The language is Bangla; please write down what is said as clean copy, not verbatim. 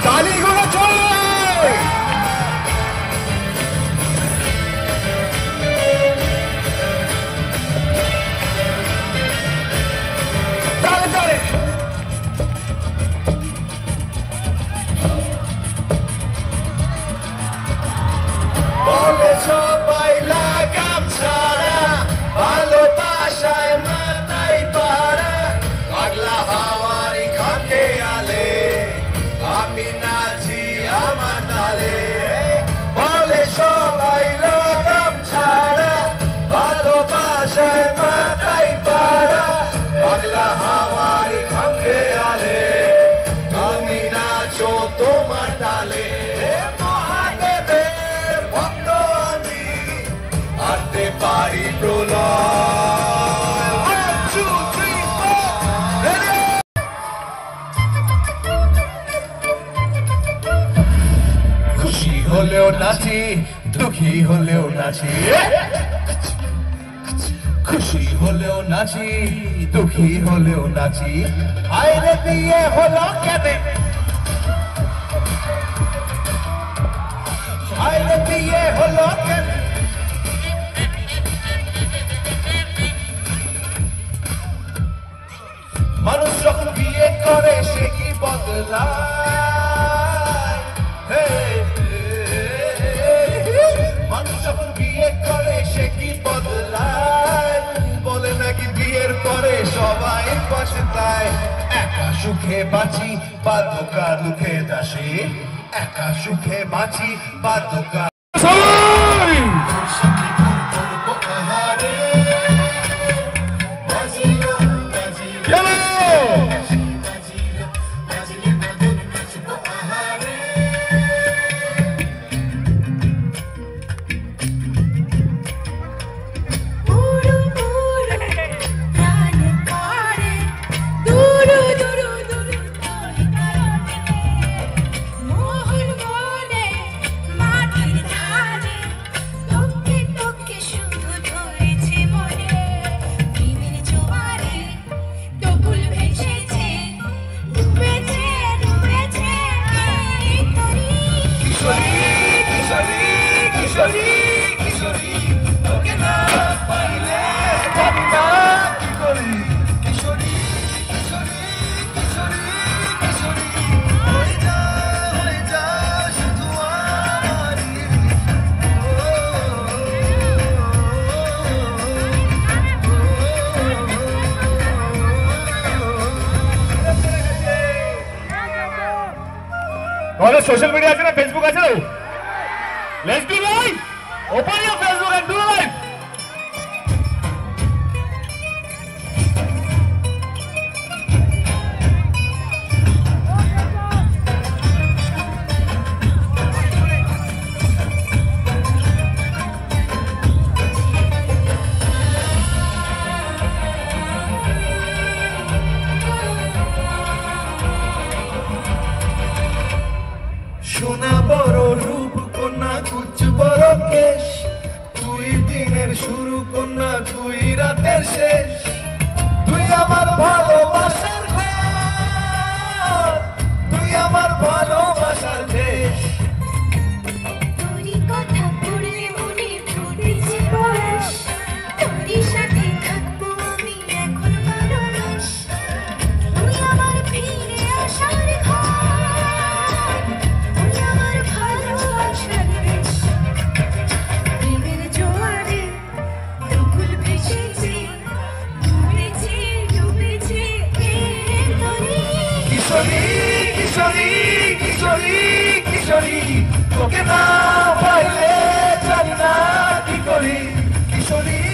তালিগুলো চলে বলে সবাই লাগাম ছাড়া ভালোবাসায় মাথায় পাড়া পাগলা হাওয়ারি খাকে আলে আমি নাচি আমার তালে বলে সবাই লাগাম ছাড়া ভালোবাসায় মাথায় পাড়া পাগলা হাওয়ারি খাকে আলে আমি নাচো তোমার তালে পারি প্রলয় 1 2 3 4 খুশি হলেও নাচি দুঃখী হলেও নাচি খুশি হলেও নাচি দুঃখী হলেও নাচি আইরে বিয়ে হলো কেনে আইরে বিয়ে হলো কেনে মানুষ যখন বিয়ে করে সে কি বদলায় মানুষ যখন বিয়ে করে সে কি বদলায় বলে নাকি বিয়ের পরে সবাই পছন্দায় একা সুখে বাঁচি বা ধোকা দুঃখে দাসী একা সুখে বাঁচি বা ধোকা আমাদের সোশ্যাল মিডিয়া আছে না ফেসবুক আছে না let's do live open your Facebook and do live সোনা বড় রূপ কন্যা কুচ বড় কেশ তুই দিনের শুরু কন্যা তুই রাতের শেষ তুই আমার ভালোবাসার ঘর তুই আমার ভালোবাসার দেশ তোরই কথা পড়লে মনে ফুটেছে পরশ তোরই সাথে থাকবো আমি এখন বারো মাস তুই আমার ফিরে আসার ঘর কিশোরী কিশোরী কিশোরী তোকে না পাইলে জানি না কি করি কিশোরী